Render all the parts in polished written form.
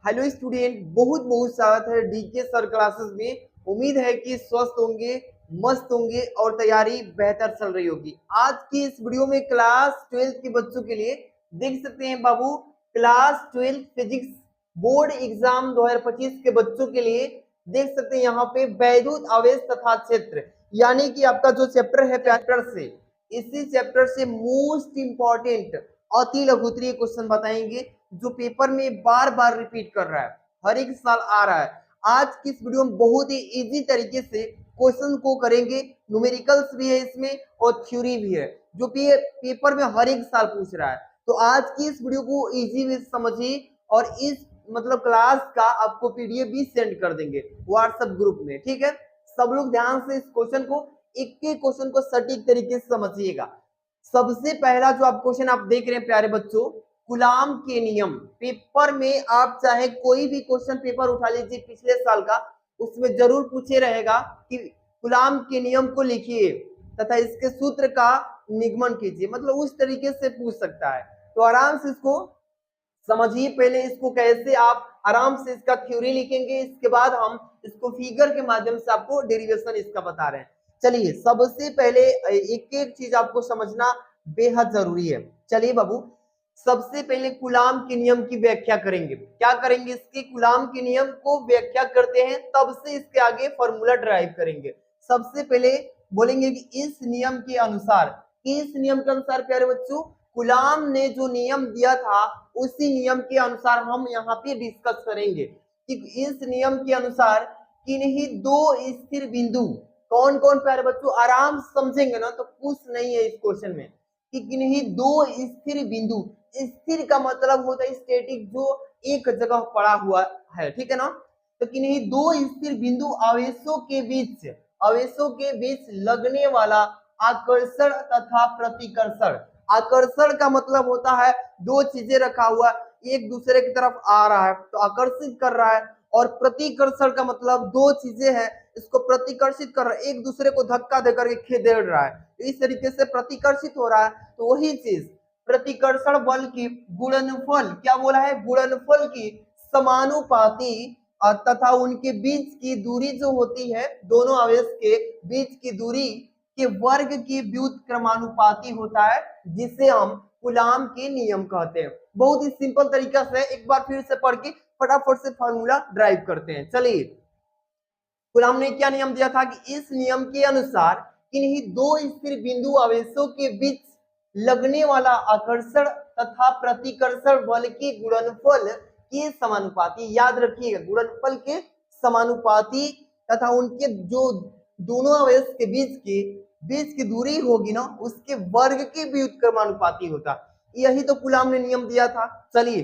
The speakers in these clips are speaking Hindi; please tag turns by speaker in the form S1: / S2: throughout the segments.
S1: हेलो स्टूडेंट, बहुत बहुत स्वागत है डीके सर क्लासेस में। उम्मीद है कि स्वस्थ होंगे, मस्त होंगे और तैयारी बेहतर चल रही होगी। आज की इस वीडियो में क्लास 12 के बच्चों के लिए देख सकते हैं बाबू, क्लास 12 फिजिक्स बोर्ड एग्जाम 2025 के बच्चों के लिए देख सकते हैं यहाँ पे वैद्युत आवेश तथा क्षेत्र, यानी कि आपका जो चैप्टर है चैप्टर से, इसी चैप्टर से मोस्ट इंपॉर्टेंट अति लघुत्तरीय क्वेश्चन बताएंगे जो पेपर में बार बार रिपीट कर रहा है, हर एक साल आ रहा है। आज की इस वीडियो में बहुत ही इजी तरीके से क्वेश्चन को करेंगे। न्यूमेरिकल्स भी है इसमें और थ्योरी भी है जो पेपर में हर एक साल पूछ रहा है। तो आज की इस वीडियो को इजी वे समझिए और इस मतलब क्लास का आपको पीडीएफ भी सेंड कर देंगे व्हाट्सएप ग्रुप में, ठीक है। सब लोग ध्यान से इस क्वेश्चन को, एक एक क्वेश्चन को सटीक तरीके से समझिएगा। सबसे पहला जो आप क्वेश्चन आप देख रहे हैं प्यारे बच्चों, कूलाम के नियम। पेपर में आप चाहे कोई भी क्वेश्चन पेपर उठा लीजिए पिछले साल का, उसमें जरूर पूछे रहेगा कि कूलाम के नियम को लिखिए तथा इसके सूत्र का निगमन कीजिए, मतलब उस तरीके से पूछ सकता है। तो आराम से इसको समझिए, पहले इसको कैसे आप आराम से इसका थ्योरी लिखेंगे, इसके बाद हम इसको फिगर के माध्यम से आपको डेरिवेशन इसका बता रहे हैं। चलिए, सबसे पहले एक एक चीज आपको समझना बेहद जरूरी है। चलिए बाबू, सबसे पहले कूलाम के नियम की व्याख्या करेंगे। क्या करेंगे, इसके कूलाम के नियम को व्याख्या करते हैं, तब से इसके आगे फॉर्मूला ड्राइव करेंगे। सबसे पहले बोलेंगे कि इस नियम के अनुसार, किस नियम के अनुसार प्यारे बच्चों, कूलाम ने जो नियम दिया था उसी नियम के अनुसार हम यहाँ पे डिस्कस करेंगे कि इस नियम के अनुसार किन्हीं दो स्थिर बिंदु, कौन कौन प्यारे बच्चों, आराम समझेंगे ना तो कुछ नहीं है इस क्वेश्चन में, कि किन्हीं दो स्थिर बिंदु, स्थिर का मतलब होता है स्टैटिक, जो एक जगह पड़ा हुआ है, ठीक है ना। तो किन्हीं दो स्थिर बिंदु आवेशों के बीच लगने वाला आकर्षण तथा प्रतिकर्षण। आकर्षण का मतलब होता है दो चीजें रखा हुआ एक दूसरे की तरफ आ रहा है तो आकर्षित कर रहा है, और प्रतिकर्षण का मतलब दो चीजें हैं इसको प्रतिकर्षित कर रहा है, एक दूसरे को धक्का देकर के खेदेड़ रहा है, इस तरीके से प्रतिकर्षित हो रहा है। तो वही चीज प्रतिकर्षण बल की गुणनफल, क्या बोला है, गुणनफल की समानुपाती तथा उनके बीच की दूरी जो होती है, दोनों आवेश के बीच की दूरी के वर्ग की व्युत्क्रमानुपाती होता है, जिसे हम कूलाम के नियम कहते हैं। बहुत ही सिंपल तरीका से एक बार फिर से पढ़ के फटाफट से फॉर्मूला ड्राइव करते हैं। चलिए, कूलाम ने क्या नियम दिया था कि इस नियम के अनुसार किन्हीं दो स्थिर बिंदु आवेशों के बीच लगने वाला आकर्षण तथा प्रतिकर्षण बल की गुणनफल के समानुपाती, याद रखिएगा गुणनफल के समानुपाती तथा उनके जो दोनों आवेश के बीच की दूरी होगी ना उसके वर्ग के व्युत्क्रमानुपाती होता। यही तो कूलाम ने नियम दिया था। चलिए,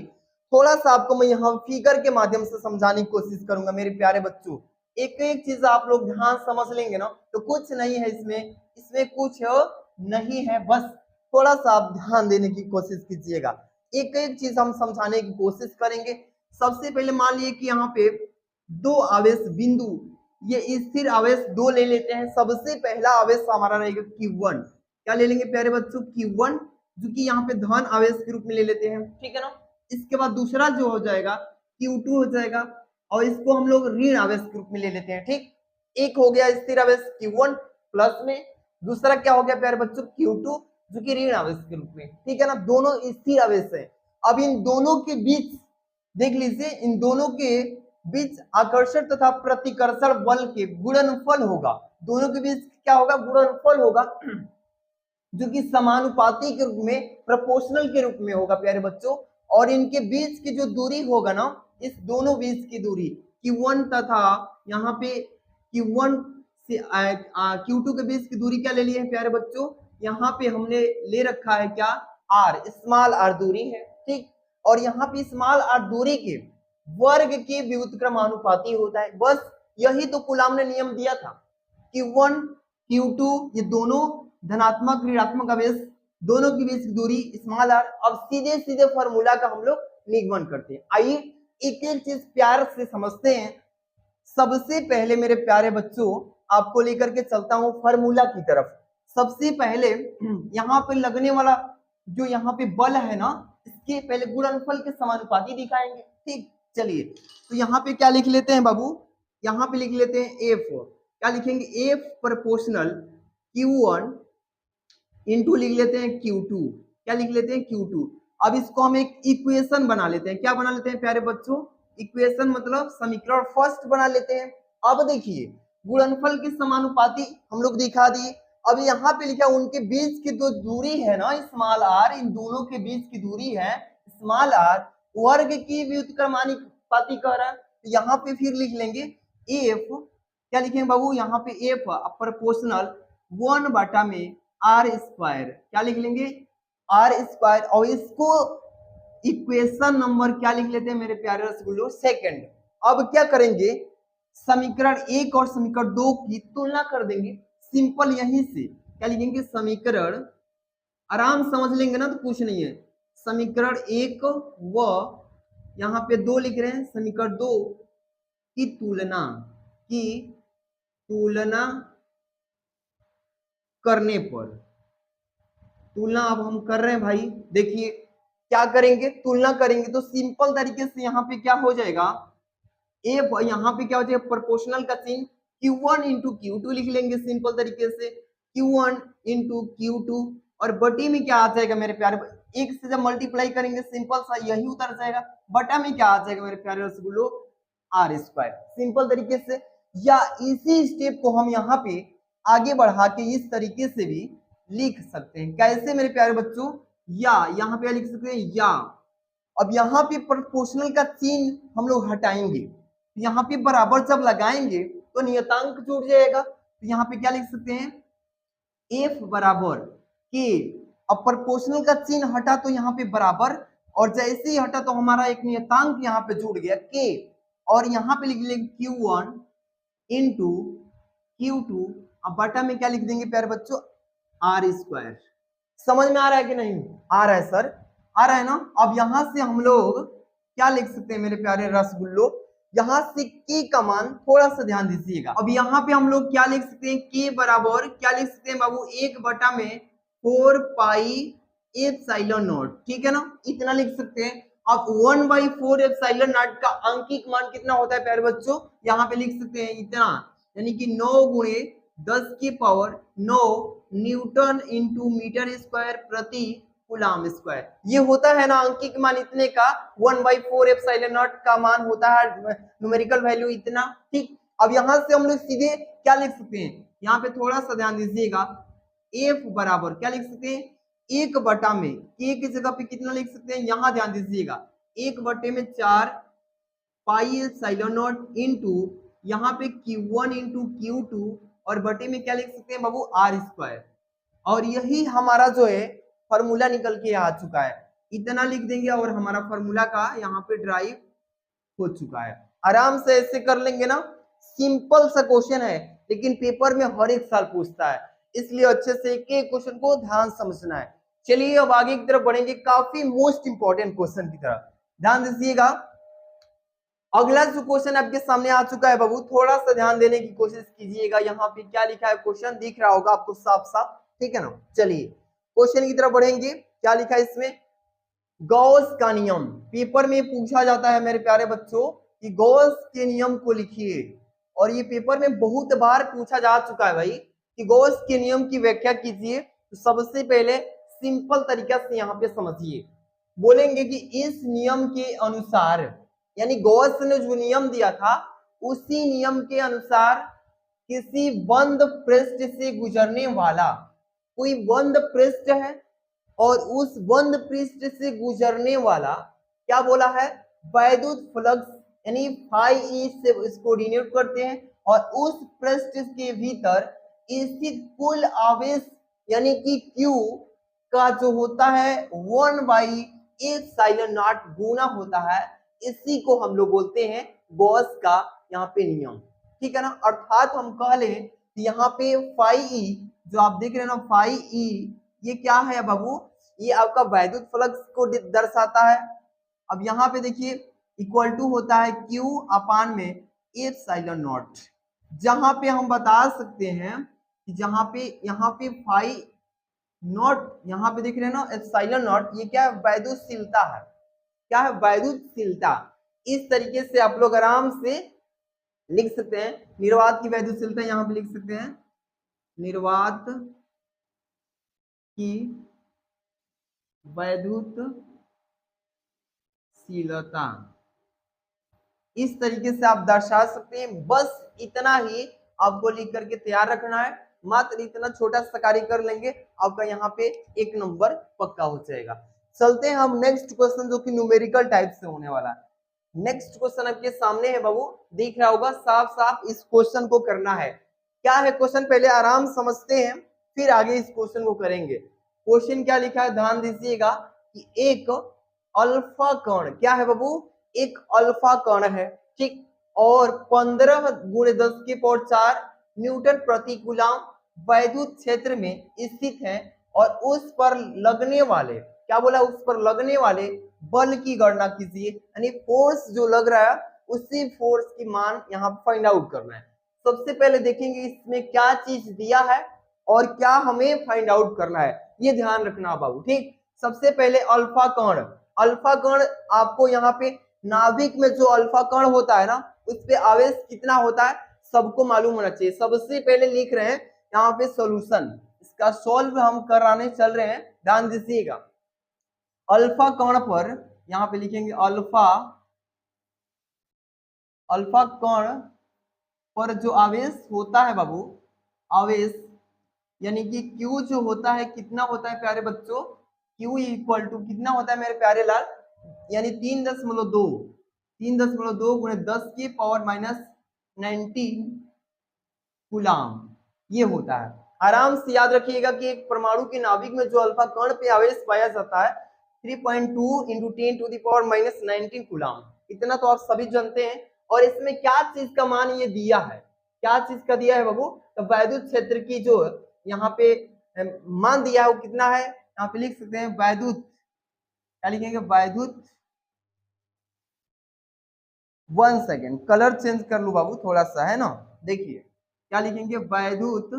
S1: थोड़ा सा आपको मैं यहाँ फिगर के माध्यम से समझाने की कोशिश करूंगा मेरे प्यारे बच्चों। एक एक चीज आप लोग ध्यान समझ लेंगे ना तो कुछ नहीं है इसमें कुछ नहीं है, बस थोड़ा सा आप ध्यान देने की कोशिश कीजिएगा। एक एक चीज हम समझाने की कोशिश करेंगे। सबसे पहले मान लीजिए कि यहाँ पे दो आवेश बिंदु, ये स्थिर आवेश दो ले लेते हैं। सबसे पहला आवेश हमारा रहेगा Q1, क्या ले लेंगे प्यारे बच्चों, Q1, जो कि यहाँ पे धन आवेश के रूप में ले लेते हैं, ठीक है ना। इसके बाद दूसरा जो हो जाएगा Q2 हो जाएगा, और इसको हम लोग ऋण आवेश के रूप में ले लेते हैं, ठीक। एक हो गया स्थिर आवेश Q1 प्लस में, दूसरा क्या हो गया प्यारे बच्चों Q2 जो कि ऋण आवेश के रूप में, ठीक है ना। दोनों स्थिर आवेश है। अब इन दोनों के बीच देख लीजिए, इन दोनों के बीच आकर्षण तथा प्रतिकर्षण बल के गुणनफल होगा। दोनों के बीच क्या होगा, गुणनफल होगा, जो कि समानुपाती के रूप में, प्रोपोर्शनल के रूप में होगा प्यारे बच्चों। और इनके बीच की जो दूरी होगा ना, इस दोनों बीच की दूरी Q1 तथा यहाँ पे Q1 से Q2 के बीच की दूरी क्या ले ली है प्यारे बच्चों, यहाँ पे हमने ले रखा है क्या, R, स्मॉल r दूरी है, ठीक। और यहाँ पे स्मॉल r दूरी के वर्ग के व्युत्क्रमानुपाती होता है। बस यही तो कूलाम ने नियम दिया था। Q1 Q2 ये दोनों धनात्मक ऋणात्मक आवेश, दोनों के बीच की दूरी स्मॉल r। अब सीधे सीधे फॉर्मूला का हम लोग निगमन करते हैं। आइए एक एक चीज प्यार से समझते हैं। सबसे पहले मेरे प्यारे बच्चों आपको लेकर के चलता हूं फॉर्मूला की तरफ। सबसे पहले यहाँ पे लगने वाला जो यहाँ पे बल है ना, इसके पहले गुणनफल के समानुपाती दिखाएंगे, ठीक। चलिए तो यहाँ पे क्या लिख लेते हैं बाबू, यहाँ पे लिख लेते हैं एफ, क्या लिखेंगे एफ प्रोपोर्शनल Q1 इंटू लिख लेते हैं Q2, क्या लिख लेते हैं Q2। अब इसको हम एक इक्वेशन बना लेते हैं, क्या बना लेते हैं प्यारे बच्चों, इक्वेशन मतलब समीकरण फर्स्ट बना लेते हैं। अब देखिए गुणनफल के समानुपाती हम लोग दिखा दिए। अब यहाँ पे लिखा उनके बीच की जो दूरी है ना स्मॉल आर, इन दोनों के बीच की दूरी है स्मॉल आर, वर्ग की व्युत्क्रमानुपाती कह रहा है। तो यहाँ पे फिर लिख लेंगे एफ, क्या लिखेंगे बाबू, यहाँ पे एफ प्रोपोर्शनल 1 बटा में आर स्क्वायर, क्या लिख लेंगे आर स्क्वायर, और इसको इक्वेशन नंबर क्या लिख लेते हैं मेरे प्यारे रसगुल्लो, सेकंड। अब क्या करेंगे, समीकरण 1 और समीकरण 2 की तुलना कर देंगे, सिंपल यहीं से क्या लिखेंगे समीकरण, आराम समझ लेंगे ना तो कुछ नहीं है, समीकरण 1 व यहाँ पे 2 लिख रहे हैं, समीकरण 2 की तुलना करने पर, तुलना अब हम कर रहे हैं भाई, देखिए क्या करेंगे तुलना करेंगे तो सिंपल तरीके से यहाँ पे क्या हो जाएगा, ए यहाँ पे क्या हो जाएगा प्रोपोर्शनल का चिन्ह Q1 इंटू Q2 लिख लेंगे सिंपल तरीके से, Q1 इंटू Q2, और बटी में क्या आ जाएगा मेरे प्यारे, एक से जब मल्टीप्लाई करेंगे सिंपल सा यही उतर जाएगा, बटा में क्या आ जाएगा मेरे प्यारे रसगुल्लो आर स्क्वायर, सिंपल तरीके से। या इसी स्टेप को हम यहाँ पे आगे बढ़ा के इस तरीके से भी लिख सकते हैं, कैसे मेरे प्यारे बच्चों, या यहाँ पे लिख सकते हैं या, अब यहाँ पे प्रोपोर्शनल का चिन्ह हम लोग हटाएंगे, यहाँ पे बराबर जब लगाएंगे तो नियतांक जुड़ जाएगा, तो यहाँ पे क्या लिख सकते हैं एफ बराबर के, अब प्रोपोर्शनल का चिन्ह हटा तो यहाँ पे बराबर, और जैसे ही हटा तो हमारा एक नियतांक यहाँ पे जुड़ गया के, और यहाँ पे लिख लेंगे Q1 इंटू Q2, अब बटा में क्या लिख देंगे प्यारे बच्चों आर स्क्वायर। समझ में आ रहा है कि नहीं, आ रहा है सर, आ रहा है ना। अब यहां से हम लोग क्या लिख सकते हैं मेरे प्यारे रसगुल्लो, यहाँ से के का मान थोड़ा सा ध्यान दीजिएगा, अब यहाँ पे हम लोग क्या लिख सकते हैं के बराबर क्या लिख सकते हैं बाबू 1 बटा में 4 पाई एप्सिलॉन नॉट, ठीक है ना, इतना लिख सकते हैं। अब 1/4 एप्सिलॉन नॉट का आंकिक मान कितना होता है प्यारे बच्चों, यहाँ पे लिख सकते हैं इतना, यानी कि 9 गुणे 10 की power 9 newton into metre square प्रति कूलम स्क्वायर, ये होता है ना आंकिक मान इतने का, 1/4 एप्सिलॉन नॉट का मान होता है न्यूमेरिकल वैल्यू इतना, ठीक। अब यहां से हम लोग सीधे क्या लिख सकते हैं, यहाँ पे थोड़ा सा ध्यान दीजिएगा, एफ बराबर क्या लिख सकते हैं 1 बटा में के की जगह पे कितना लिख सकते हैं, यहाँ ध्यान दीजिएगा 1 बटे में 4 पाई एप्सिलॉन नॉट इंटू यहाँ पे Q1 इंटू Q2, और बटे में क्या लिख सकते हैं बाबू आर स्क्वायर, और यही हमारा जो है फॉर्मूला निकल के आ चुका है, इतना लिख देंगे और हमारा फॉर्मूला का यहाँ पे ड्राइव हो चुका है। आराम से ऐसे कर लेंगे ना, सिंपल सा क्वेश्चन है लेकिन पेपर में हर एक साल पूछता है, इसलिए अच्छे से एक एक क्वेश्चन को ध्यान समझना है। चलिए अब आगे की तरफ बढ़ेंगे, काफी मोस्ट इंपॉर्टेंट क्वेश्चन की तरफ ध्यान दीजिएगा। अगला जो क्वेश्चन आपके सामने आ चुका है बाबू, थोड़ा सा ध्यान देने की कोशिश कीजिएगा, यहाँ पे क्या लिखा है क्वेश्चन दिख रहा होगा आपको साफ साफ, ठीक है ना। चलिए क्वेश्चन की तरफ बढ़ेंगे, क्या लिखा है इसमें, गॉस का नियम पेपर में पूछा जाता है मेरे प्यारे बच्चों कि गॉस के नियम को लिखिए, और ये पेपर में बहुत बार पूछा जा चुका है भाई कि गॉस के नियम की व्याख्या कीजिए। तो सबसे पहले सिंपल तरीका से यहाँ पे समझिए, बोलेंगे कि इस नियम के अनुसार, यानी गॉस ने जो नियम दिया था उसी नियम के अनुसार किसी बंद पृष्ठ से गुजरने वाला, कोई बंद पृष्ठ है और उस बंद पृष्ठ से गुजरने वाला क्या बोला है वैद्युत फ्लक्स, यानी फाई ई से इसको डिनोट करते हैं, और उस पृष्ठ के भीतर स्थित कुल आवेश यानी कि Q का जो होता है 1/एप्सिलॉन नॉट गुना होता है, इसी को हम लोग बोलते हैं गॉस का यहाँ पे नियम, ठीक है ना। अर्थात हम कह लें यहाँ पे फाई ई जो आप देख रहे हैं ना, फाई ई ये क्या है बाबू, ये आपका वैद्युत फ्लक्स को दर्शाता है। अब यहाँ पे देखिए इक्वल टू होता है Q अपान में एप्सिलॉन नॉट, जहां पे हम बता सकते हैं कि यहाँ पे फाई नॉट, यहाँ पे देख रहे हैं ना एप्सिलॉन नॉट, ये क्या है वैद्युतशीलता है, क्या है वैद्युतशीलता, इस तरीके से आप लोग आराम से लिख सकते हैं। निर्वात की वैद्युतशीलता यहाँ पे लिख सकते हैं, निर्वात की वैद्युतशीलता, इस तरीके से आप दर्शा सकते हैं। बस इतना ही आपको लिख करके तैयार रखना है, मात्र इतना छोटा सा कार्य कर लेंगे, आपका यहाँ पे 1 नंबर पक्का हो जाएगा। चलते हैं हम नेक्स्ट क्वेश्चन, जो कि न्यूमेरिकल टाइप से होने वाला है। नेक्स्ट क्वेश्चन आपके सामने है बाबू, दिख रहा होगा साफ साफ। इस क्वेश्चन को करना है, क्या है क्वेश्चन, पहले आराम समझते हैं, फिर आगे इस क्वेश्चन को करेंगे। क्वेश्चन क्या लिखा है, ध्यान दीजिएगा कि एक अल्फा कण, क्या है बाबू, एक अल्फा कण है, ठीक, और 15 गुणे 10 की पावर 4 न्यूटन प्रति कूलम वैद्युत क्षेत्र में स्थित है, और उस पर लगने वाले, क्या बोला, उस पर लगने वाले बल की गणना कीजिए। यानी फोर्स जो लग रहा है, उसी फोर्स की मान यहाँ फाइंड आउट करना है। सबसे पहले देखेंगे इसमें क्या चीज दिया है और क्या हमें फाइंड आउट करना है, ये ध्यान रखना बाबू, ठीक। सबसे पहले अल्फा कण, अल्फा कण आपको यहाँ पे नाभिक में जो अल्फा कण होता है ना, उस पे आवेश कितना होता है सबको मालूम होना चाहिए। सबसे पहले लिख रहे हैं यहाँ पे सॉल्यूशन, इसका सॉल्व हम कराने चल रहे हैं, ध्यान दीजिएगा। अल्फा कण पर यहाँ पे लिखेंगे अल्फा, अल्फा कण पर जो आवेश होता है बाबू, आवेश यानी कि Q जो होता है, कितना होता है प्यारे बच्चों, Q इक्वल टू कितना होता है मेरे प्यारे लाल, यानी 3.2, 3.2 गुणे 10 की पावर -19 कूलम, ये होता है। आराम से याद रखिएगा कि एक परमाणु के नाभिक में जो अल्फा कण पे आवेश पाया जाता है 3.2 × 10⁻⁻19 कूलम, इतना तो आप सभी जानते हैं। और इसमें क्या चीज का मान ये दिया है, क्या चीज का दिया है बाबू, तो वैद्युत क्षेत्र की जो यहाँ पे मान दिया है वो कितना है, यहाँ पे लिख सकते हैं वैद्युत, क्या लिखेंगे, वैद्युत, 1 सेकेंड कलर चेंज कर लू बाबू थोड़ा सा, है ना, देखिए क्या लिखेंगे, वैद्युत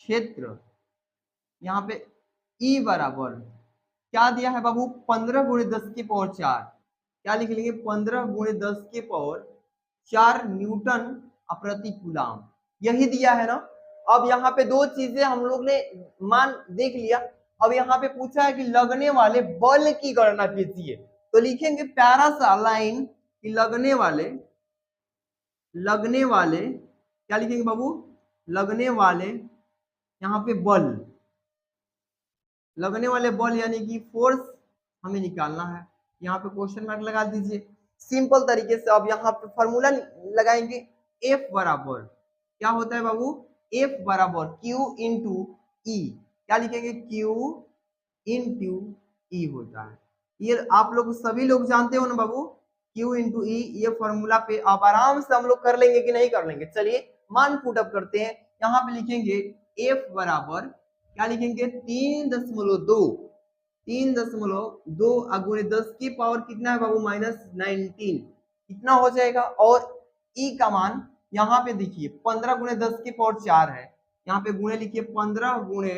S1: क्षेत्र, यहाँ पे E बराबर क्या दिया है बाबू, 15 गुणे 10 की पावर 4, क्या लिख लेंगे, 15 गुणे 10 की पावर 4 न्यूटन प्रति कूलम, यही दिया है ना। अब यहाँ पे दो चीजें हम लोग ने मान देख लिया, अब यहाँ पे पूछा है कि लगने वाले बल की गणना कीजिए, तो लिखेंगे प्यारा सा लाइन कि लगने वाले, लगने वाले क्या लिखेंगे बाबू, लगने वाले यहाँ पे बल, लगने वाले बल यानी कि फोर्स हमें निकालना है, यहाँ पे क्वेश्चन मार्क लगा दीजिए सिंपल तरीके से। अब यहाँ पे फॉर्मूला लगाएंगे, F बराबर क्या होता है बाबू, F बराबर Q इंटू E, क्या लिखेंगे, Q इंटू E होता है, ये आप लोग सभी लोग जानते हो ना बाबू, Q इंटू E, ये फॉर्मूला पे आप आराम से हम लोग कर लेंगे कि नहीं कर लेंगे, चलिए मान पुट अप करते हैं। यहाँ पे लिखेंगे F बराबर क्या लिखेंगे, 3.2, 3.2 गुणे 10 की पावर कितना है बाबू, -19, कितना हो जाएगा। और E का मान यहाँ पे देखिए 15 गुणे 10 की पावर 4 है, यहाँ पे गुणे लिखिए 15 गुणे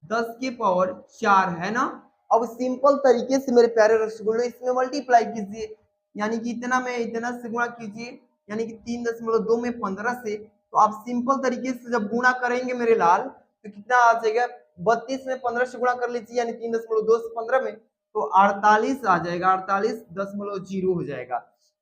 S1: 10 की पावर 4 है ना। अब सिंपल तरीके से मेरे प्यारे रसगुल्ले इसमें मल्टीप्लाई कीजिए, यानी कि इतना में इतना से गुणा कीजिए, यानी कि 3.2 में 15 से, तो आप सिंपल तरीके से जब गुणा करेंगे मेरे लाल, तो कितना आ जाएगा, 32 में 15 से गुणा कर लीजिए, यानी 3.2 से 15 में, तो 48 आ जाएगा, 48.0 हो जाएगा,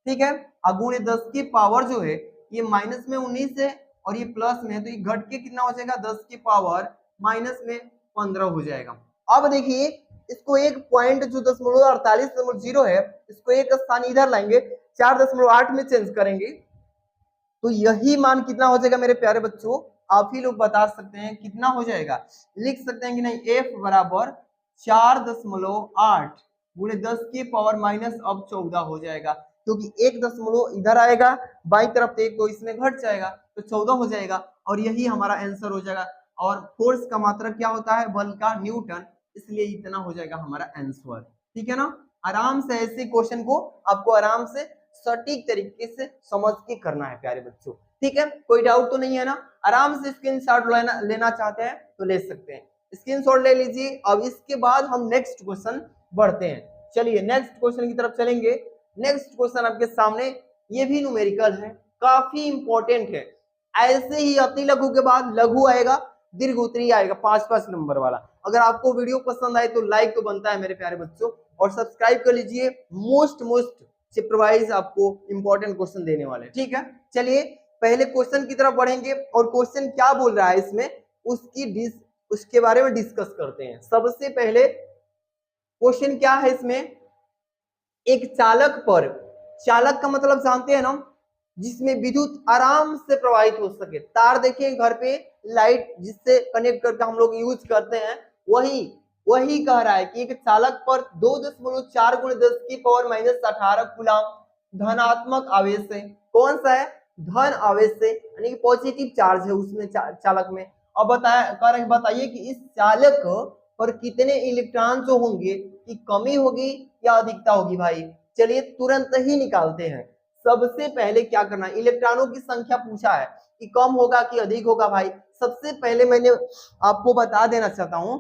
S1: ठीक है। गुणे 10 की पावर जो है ये माइनस में 19 है और ये प्लस में है, तो ये घट के कितना हो जाएगा, 10 की पावर माइनस में 15 हो जाएगा। अब देखिए इसको एक पॉइंट जो 0.48 है, इसको एक स्थान इधर लाएंगे, 4.8 में चेंज करेंगे, तो यही मान कितना हो जाएगा मेरे प्यारे बच्चों, आप ही लोग बता सकते हैं कितना हो जाएगा, लिख सकते हैं कि नहीं, F बराबर 4.8 गुणे 10 की पावर माइनस अब 14 हो जाएगा, क्योंकि एक दशमलव इधर आएगा बाई तरफ एक, तो इसमें घट जाएगा, तो 14 हो जाएगा, और यही हमारा आंसर हो जाएगा। और फोर्स का मात्रा क्या होता है, बल का, न्यूटन, इसलिए इतना हो जाएगा हमारा आंसर, ठीक है ना। आराम से ऐसे क्वेश्चन को आपको आराम से सटीक तरीके से समझ के करना है प्यारे बच्चों, ठीक है, कोई डाउट तो नहीं है ना। आराम से स्क्रीनशॉट लेना चाहते हैं तो ले सकते हैं, स्क्रीनशॉट ले लीजिए। अब इसके बाद हम नेक्स्ट क्वेश्चन बढ़ते हैं। चलिए नेक्स्ट क्वेश्चन की तरफ चलेंगे। नेक्स्ट क्वेश्चन आपके सामने, ये भी न्यूमेरिकल है, काफी इंपॉर्टेंट है। ऐसे ही अति लघु के बाद लघु आएगा, दीर्घ उत्तरीय आएगा, 5-5 नंबर वाला। अगर आपको वीडियो पसंद आए तो लाइक तो बनता है मेरे प्यारे बच्चों, और सब्सक्राइब कर लीजिए। मोस्ट चैप्टर वाइज आपको इंपॉर्टेंट क्वेश्चन देने वाले, ठीक है। चलिए पहले क्वेश्चन की तरफ बढ़ेंगे, और क्वेश्चन क्या बोल रहा है इसमें उसके बारे में डिस्कस करते हैं। सबसे पहले क्वेश्चन क्या है इसमें, एक चालक पर, चालक का मतलब जानते हैं ना, जिसमें विद्युत आराम से प्रवाहित हो सके। तार देखिए घर पे, लाइट जिससे कनेक्ट करके हम लोग यूज करते हैं, वही कह रहा है कि एक चालक पर 2.4 × 10⁻18 कूलम धनात्मक आवेश है। कौन सा है? धन आवेश से, यानी कि पॉजिटिव चार्ज है उसमें चालक में। अब बताइए कि इस चालक पर कितने इलेक्ट्रॉन जो होंगे, कि कमी होगी या अधिकता होगी भाई। चलिए तुरंत ही निकालते हैं। सबसे पहले क्या करना है, इलेक्ट्रॉनों की संख्या पूछा है कि कम होगा कि अधिक होगा भाई। सबसे पहले मैंने आपको बता देना चाहता हूं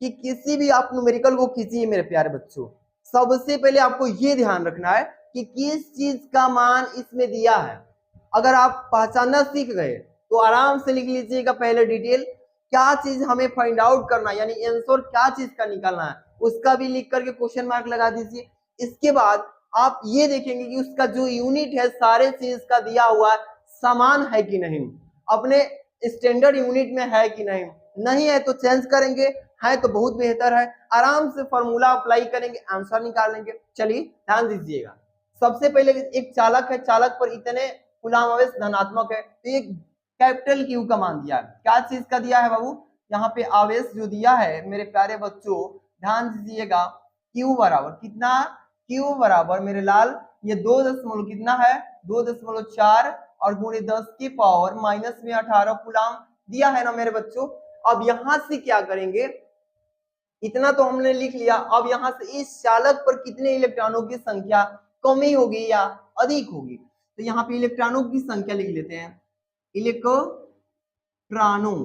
S1: कि किसी भी आप न्यूमेरिकल को खींचिए मेरे प्यारे बच्चों, सबसे पहले आपको ये ध्यान रखना है कि किस चीज का मान इसमें दिया है। अगर आप पहचानना सीख गए तो आराम से लिख लीजिएगा पहले डिटेल, क्या चीज हमें फाइंड आउट करना है, यानी आंसर क्या चीज का निकालना है, उसका भी लिख करके क्वेश्चन मार्क लगा दीजिए। इसके बाद आप ये देखेंगे कि उसका जो यूनिट है सारे चीज का दिया हुआ समान है कि नहीं, अपने स्टैंडर्ड यूनिट में है कि नहीं। नहीं है तो चेंज करेंगे, है तो बहुत बेहतर है। आराम से फॉर्मूला अप्लाई करेंगे, आंसर निकाल लेंगे। चलिए ध्यान दीजिएगा। सबसे पहले एक चालक है, चालक पर इतने कूलम आवेश धनात्मक है, तो एक कैपिटल क्यू का मान दिया है। क्या चीज का दिया है बाबू, यहाँ पे आवेश जो दिया है मेरे प्यारे बच्चों, ध्यान दीजिएगा। क्यू बराबर कितना, क्यू बराबर मेरे लाल ये 2 दशमलव कितना है, 2.4 और गुणे 10⁻18 कूलम दिया है ना मेरे बच्चों। अब यहां से क्या करेंगे, इतना तो हमने लिख लिया। अब यहां से इस चालक पर कितने इलेक्ट्रॉनों की संख्या कमी होगी या अधिक होगी, तो यहाँ पे इलेक्ट्रॉनों की संख्या लिख लेते हैं। इलेक्ट्रॉनों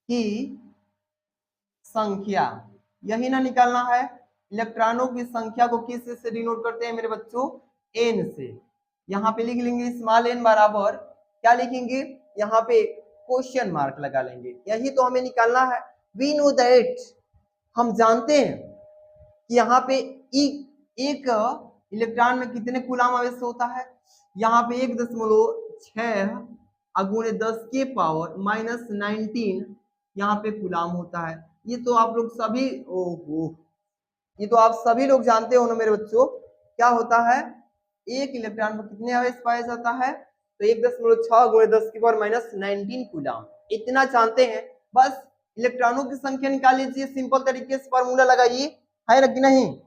S1: की संख्या, यही ना निकालना है। इलेक्ट्रॉनों की संख्या को किस से डिनोट करते हैं मेरे बच्चों, एन से। यहाँ पे लिख लेंगे स्मॉल एन बराबर क्या लिखेंगे, यहाँ पे क्वेश्चन मार्क लगा लेंगे। यही तो हमें निकालना है। वी नो दैट, हम जानते हैं कि यहाँ पे एक इलेक्ट्रॉन में कितने कूलम आवेश होता है, यहाँ पे 1.6 गुणे 10⁻⁻19 यहाँ पे कूलम होता है। ये तो आप लोग सभी, ये तो आप सभी लोग जानते हो ना मेरे बच्चों। क्या होता है, एक इलेक्ट्रॉन में कितने आवेश पाया जाता है, तो 1.6 गुणे 10⁻⁻19 कूलम, इतना जानते हैं। बस इलेक्ट्रॉनों की संख्या निकाल लीजिए, सिंपल तरीके से फॉर्मूला लगाइए, है ना कि नहीं,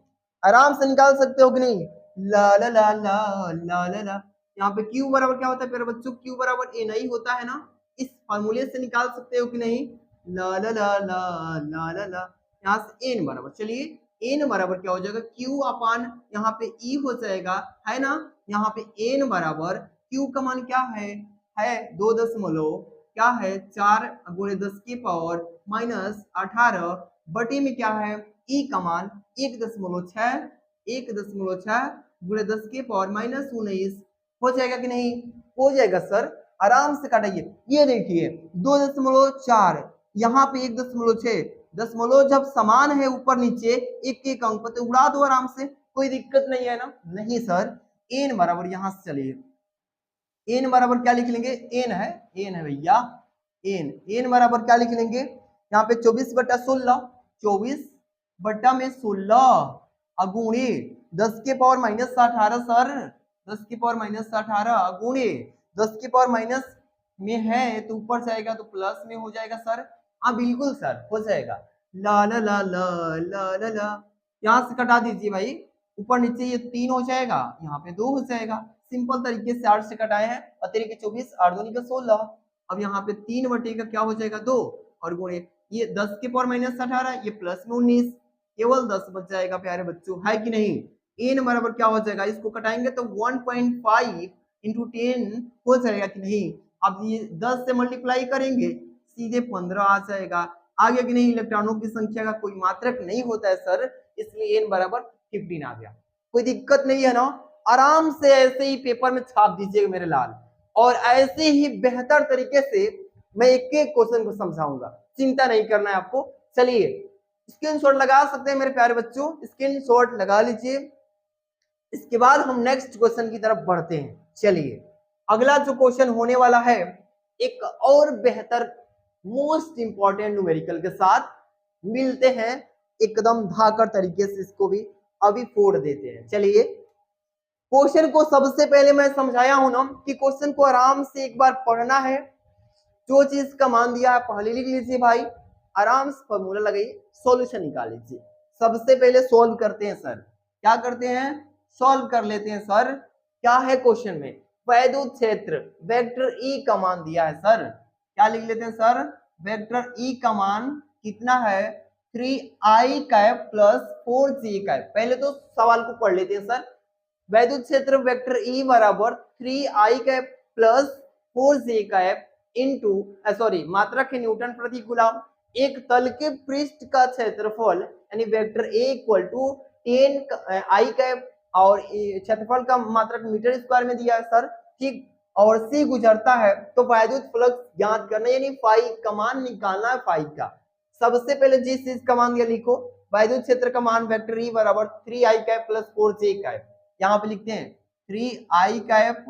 S1: आराम से निकाल सकते हो कि नहीं। ला ला ला ला ला ला ला, यहाँ पे Q बराबर क्या होता है मेरे बच्चों, Q बराबर एन ही होता है ना। इस फॉर्मूले से निकाल सकते हो कि नहीं, ला ला ला ला ला ला ला, यहाँ से एन बराबर, चलिए एन बराबर क्या हो जाएगा, Q अपान यहाँ पे E हो जाएगा, है ना। यहाँ पे एन बराबर Q का मान क्या है 2 दशमलव क्या है 4 गुणे 10⁻⁻18 बटे में क्या है E का मान 1.6 गुणे 10⁻⁻19 हो जाएगा कि नहीं, हो जाएगा सर। आराम से काटिए, ये देखिए 2.4, यहाँ पे 1.6, दशमलव जब समान है ऊपर नीचे एक एक अंक पर तो उड़ा दो आराम से, कोई दिक्कत नहीं है ना। नहीं सर, एन बराबर यहाँ से चलिए, एन बराबर क्या लिख लेंगे, एन है भैया, एन बराबर क्या लिख लेंगे, यहाँ पे 24/16, 24 बट्टा में 16 अगुणे 10⁻⁻18 सर, 10⁻⁻18 अगुणे 10⁻- में है तो ऊपर जाएगा तो प्लस में हो जाएगा सर। हाँ बिल्कुल सर, हो जाएगा। ला ला ला ला ला ला ला, यहाँ से कटा दीजिए भाई, ऊपर नीचे ये 3 हो जाएगा, यहाँ पे 2 हो जाएगा। सिंपल तरीके से 8 से कटाए हैं, अतिरिक्त 24, 8 दूनी का 16। अब यहाँ पे 3 बटे का क्या हो जाएगा 2 और गुणे ये 10⁻⁻18, ये प्लस में 19, केवल 10 बच जाएगा प्यारे बच्चों, है कि नहीं। एन बराबर क्या हो जाएगा, इसको कटाएंगे तो 1.5 इंटू 10 हो जाएगा कि नहीं। अब ये 10 से मल्टीप्लाई करेंगे सीधे 15 आ जाएगा। आगे कि नहीं, इलेक्ट्रॉनों की संख्या का कोई मात्रक नहीं होता है सर, इसलिए n बराबर 15 आ गया। कोई दिक्कत नहीं है ना, आराम से ऐसे ही पेपर में छाप दीजिएगा मेरे लाल, और ऐसे ही बेहतर तरीके से मैं एक एक क्वेश्चन को समझाऊंगा, चिंता नहीं करना है आपको। चलिए स्क्रीनशॉट लगा सकते हैं मेरे प्यारे बच्चों, स्क्रीनशॉट लगा लीजिए। इसके बाद हम नेक्स्ट क्वेश्चन की तरफ बढ़ते हैं। चलिए अगला जो क्वेश्चन होने वाला है एक और बेहतर मोस्ट इंपॉर्टेंट न्यूमेरिकल के साथ मिलते हैं, एकदम धाकर तरीके से इसको भी अभी फोड़ देते हैं। चलिए क्वेश्चन को सबसे पहले मैं समझाया हूं ना कि क्वेश्चन को आराम से एक बार पढ़ना है, जो चीज का मान दिया है पहले लिख लीजिए भाई, आराम से फॉर्मूला लगाइए, सॉल्यूशन निकाल लीजिए। सबसे पहले सॉल्व करते हैं सर, क्या करते हैं, सॉल्व कर लेते हैं सर। क्या है क्वेश्चन में, वैद्युत क्षेत्र वेक्टर ई का मान दिया है सर, क्या लिख लेते हैं सर, वेक्टर ई का मान कितना है 3i cap plus 4j cap. पहले तो सवाल को पढ़ लेते हैं सर। वैद्युत क्षेत्र वेक्टर ई बराबर 3i cap plus 4j cap into sorry मात्रक है न्यूटन प्रति कूलम, एक तल के पृष्ठ का क्षेत्रफल यानी vector A equal to 10i cap और क्षेत्रफल का मात्रक मीटर स्क्वायर में दिया है सर, ठीक। और सी गुजरता है तो वैद्युत फ्लक्स ज्ञात करना यानी फाई का मान निकालना है फाई का। सबसे पहले जिस चीज का मान दिया लिखो, वैद्युत क्षेत्र का मान वेक्टर ई बराबर 3i cap plus 4j cap, यहाँ पे लिखते हैं 3i cap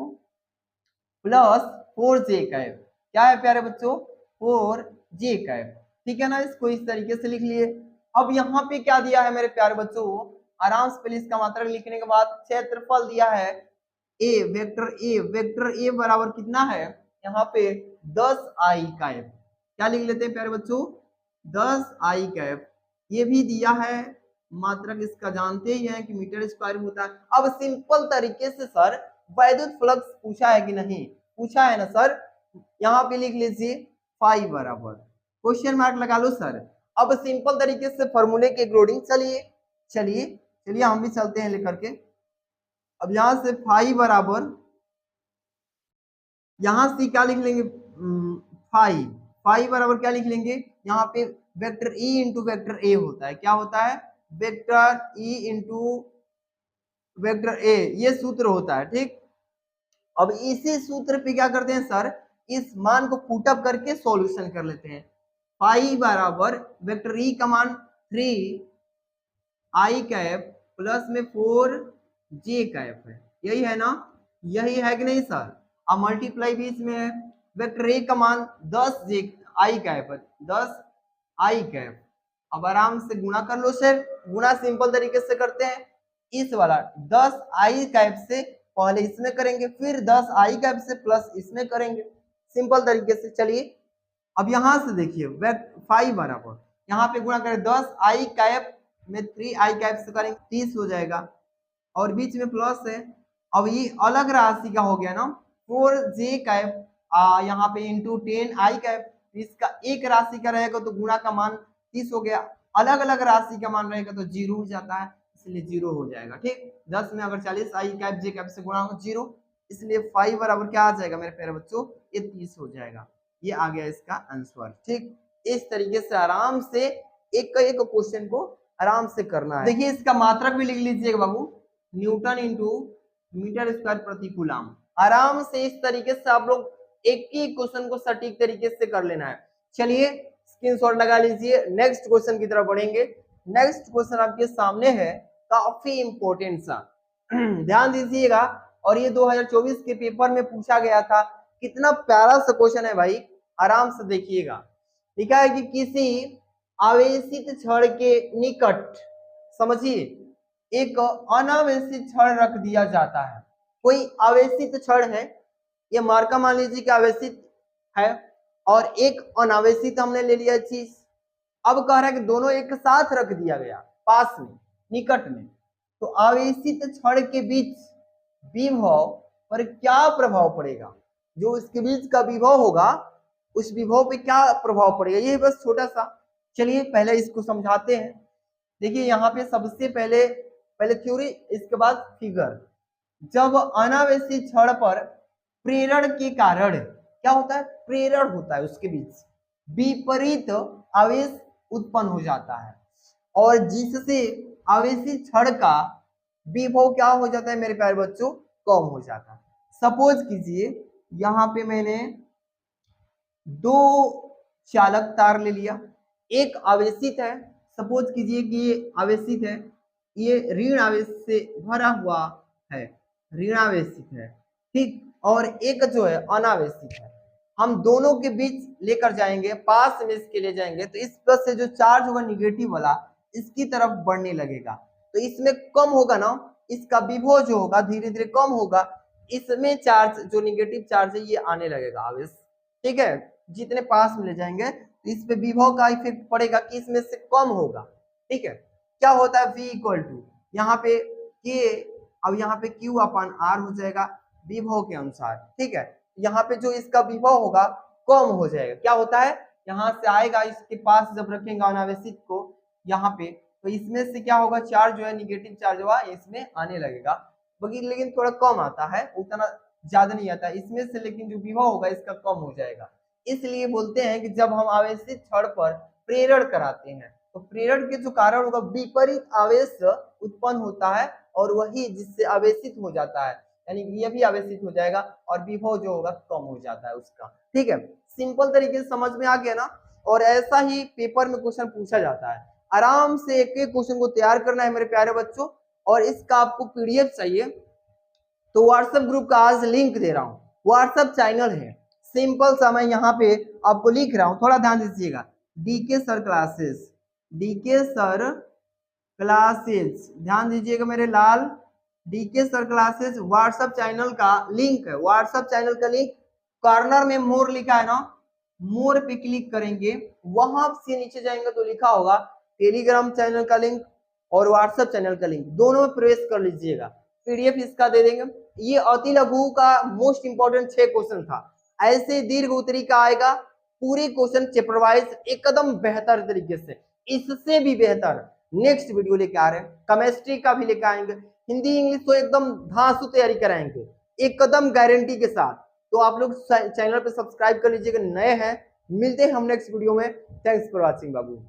S1: plus 4j cap, क्या है प्यारे बच्चों 4j कैप, ठीक है ना। इसको इस तरीके से लिख लिए। अब यहाँ पे क्या दिया है मेरे प्यारे बच्चों, आराम से पहले इसका मात्रक लिखने के बाद क्षेत्रफल दिया है ए, वेक्टर ए बराबर कितना है यहाँ पे 10i कैप, क्या लिख लेते हैं प्यारे बच्चों 10i कैप। ये भी दिया है मात्रक, इसका जानते ही हैं कि मीटर स्क्वायर में होता है। अब सिंपल तरीके से सर वैद्युत फ्लक्स पूछा है कि नहीं, पूछा है ना सर, यहाँ पे लिख लीजिए फाई बराबर क्वेश्चन मार्क लगा लो सर। अब सिंपल तरीके से फॉर्मूले के अकॉर्डिंग चलिए हम भी चलते हैं लेकर के। अब यहां से फाई बराबर, यहां से क्या लिख लेंगे, फाई बराबर क्या लिख लेंगे, यहाँ पे vector E into vector A होता है, क्या होता है vector E into vector A, ये सूत्र होता है, ठीक। अब इसी सूत्र पे क्या करते हैं सर, इस मान को पुटअप करके सॉल्यूशन कर लेते हैं। फाई बराबर वेक्टर ई का मान 3i कैप प्लस में 4j कैप है, यही है ना, यही है कि नहीं सर। अब मल्टीप्लाई बीच में है, वेक्टर ए का मान 10i कैप है, 10i कैप। अब आराम से गुणा कर लो सर, गुणा सिंपल तरीके से करते हैं, इस वाला 10i कैप से पहले इसमें करेंगे, फिर 10i कैप से प्लस इसमें करेंगे, सिंपल तरीके से। चलिए अब यहां से देखिए फाई बराबर यहाँ पे गुणा करें 10i कैप में 3i कैप से करेंगे 30 हो जाएगा, और बीच में प्लस है। अब ये अलग राशि का हो गया ना 4j कैप, यहाँ पे इंटू 10i कैप, इसका एक राशि का रहेगा तो गुणा का मान 30 हो गया, अलग अलग राशि का मान रहेगा तो 0 हो जाता है, इसलिए 0 हो जाएगा, ठीक। 10 में अगर 40i कैप j कैप से गुणा हो 0, इसलिए फाई बराबर क्या आ जाएगा मेरे प्यारे बच्चों, ये 30 हो जाएगा। ये आ गया इसका आंसर, ठीक। इस तरीके से आराम से एक क्वेश्चन को आराम से करना है। देखिए इसका मात्रक भी लिख लीजिएगा बाबू, न्यूटन इंटू मीटर स्क्वायर प्रति कूलम। आराम से इस तरीके से आप लोग एक ही क्वेश्चन को सटीक तरीके से कर लेना है। चलिए स्क्रीनशॉट लगा लीजिए, नेक्स्ट क्वेश्चन की तरफ बढ़ेंगे। नेक्स्ट क्वेश्चन आपके सामने है, काफी इंपॉर्टेंट सा ध्यान दीजिएगा, और ये 2024 के पेपर में पूछा गया था। कितना प्यारा सा क्वेश्चन है भाई, आराम से देखिएगा। लिखा है कि किसी आवेशित छड़ के निकट, समझिए, एक अनावेशित छड़ रख दिया जाता है। कोई आवेशित छड़ है, ये मार्का मान लीजिए कि आवेशित है, और एक अनावेशित हमने ले लिया चीज। अब कह रहा है कि दोनों एक साथ रख दिया गया पास में, निकट में, तो आवेशित छड़ के बीच विभव पर क्या प्रभाव पड़ेगा, जो इसके बीच का विभव होगा उस विभव पे क्या प्रभाव पड़ेगा, ये बस छोटा सा। चलिए पहले इसको समझाते हैं। देखिए यहाँ पे सबसे पहले थ्योरी, इसके बाद फिगर। जब अनावेशित छड़ पर प्रेरण के कारण क्या होता है, प्रेरण होता है, उसके बीच विपरीत आवेश उत्पन्न हो जाता है, और जिससे आवेशी छड़ का विभव क्या हो जाता है मेरे प्यारे बच्चों, कम हो जाता है। सपोज कीजिए यहाँ पे मैंने दो चालक तार ले लिया, एक आवेशित है, सपोज कीजिए कि ये आवेशित है, ये ऋण आवेश से भरा हुआ है, ऋणावेशित है, ठीक, और एक जो है अनावेशित है। हम दोनों के बीच लेकर जाएंगे, पास में इसके ले जाएंगे, तो इस पर से जो चार्ज होगा निगेटिव वाला इसकी तरफ बढ़ने लगेगा, तो इसमें कम होगा ना, इसका विभव जो होगा धीरे धीरे कम होगा, इसमें चार्ज जो निगेटिव चार्ज है ये आने लगेगा आवेश, ठीक है। जितने पास में ले जाएंगे तो इस पे विभव का इफेक्ट पड़ेगा कि इसमें से कम होगा, ठीक है। क्या होता है V इक्वल टू यहाँ पे K, अब यहाँ पे Q अपन R हो जाएगा विभव के अनुसार, ठीक है। यहाँ पे जो इसका विभव होगा कम हो जाएगा, क्या होता है यहाँ से आएगा, इसके पास जब रखेंगे अनावेशित को यहाँ पे, तो इसमें से क्या होगा, चार्ज जो है निगेटिव चार्ज हुआ इसमें आने लगेगा, बाकी लेकिन थोड़ा कम आता है, उतना ज्यादा नहीं आता इसमें से, लेकिन जो विभव होगा इसका कम हो जाएगा। इसलिए बोलते हैं कि जब हम आवेशित छड़ पर प्रेरण कराते हैं तो प्रेरण के जो कारण होगा विपरीत आवेश उत्पन्न होता है, और वही जिससे आवेशित हो जाता है, यानी ये भी आवेशित हो जाएगा और विभव जो होगा कम हो जाता है उसका, ठीक है। सिंपल तरीके से समझ में आ गया ना। और ऐसा ही पेपर में क्वेश्चन पूछा जाता है, आराम से एक एक क्वेश्चन को तैयार करना है मेरे प्यारे बच्चों। और इसका आपको पीडीएफ चाहिए तो व्हाट्सएप ग्रुप का आज लिंक दे रहा हूँ, व्हाट्सएप चैनल है, सिंपल सा मैं यहाँ पे आपको लिख रहा हूँ, थोड़ा ध्यान दीजिएगा, DK sir classes, DK sir classes, ध्यान दीजिएगा मेरे लाल, DK sir classes WhatsApp channel का लिंक है, व्हाट्सएप चैनल का लिंक कॉर्नर में मोर लिखा है ना, मोर पे क्लिक करेंगे, वहां से नीचे जाएंगे तो लिखा होगा टेलीग्राम चैनल का लिंक और व्हाट्सएप चैनल का लिंक, दोनों में प्रेस कर लीजिएगा, पीडीएफ इसका दे देंगे। ये अति लघु का मोस्ट इंपोर्टेंट 6 क्वेश्चन था, ऐसे दीर्घ उत्तरी का आएगा पूरे क्वेश्चन चैप्टर वाइज एकदम बेहतर तरीके से, इससे भी बेहतर नेक्स्ट वीडियो लेके आ रहे हैं, केमिस्ट्री का भी लेके आएंगे, हिंदी इंग्लिश तो एकदम धांसू तैयारी कराएंगे एकदम गारंटी के साथ। तो आप लोग चैनल पे सब्सक्राइब कर लीजिएगा, नए हैं, मिलते हैं हम नेक्स्ट वीडियो में, थैंक्स फॉर वॉचिंग बाबू।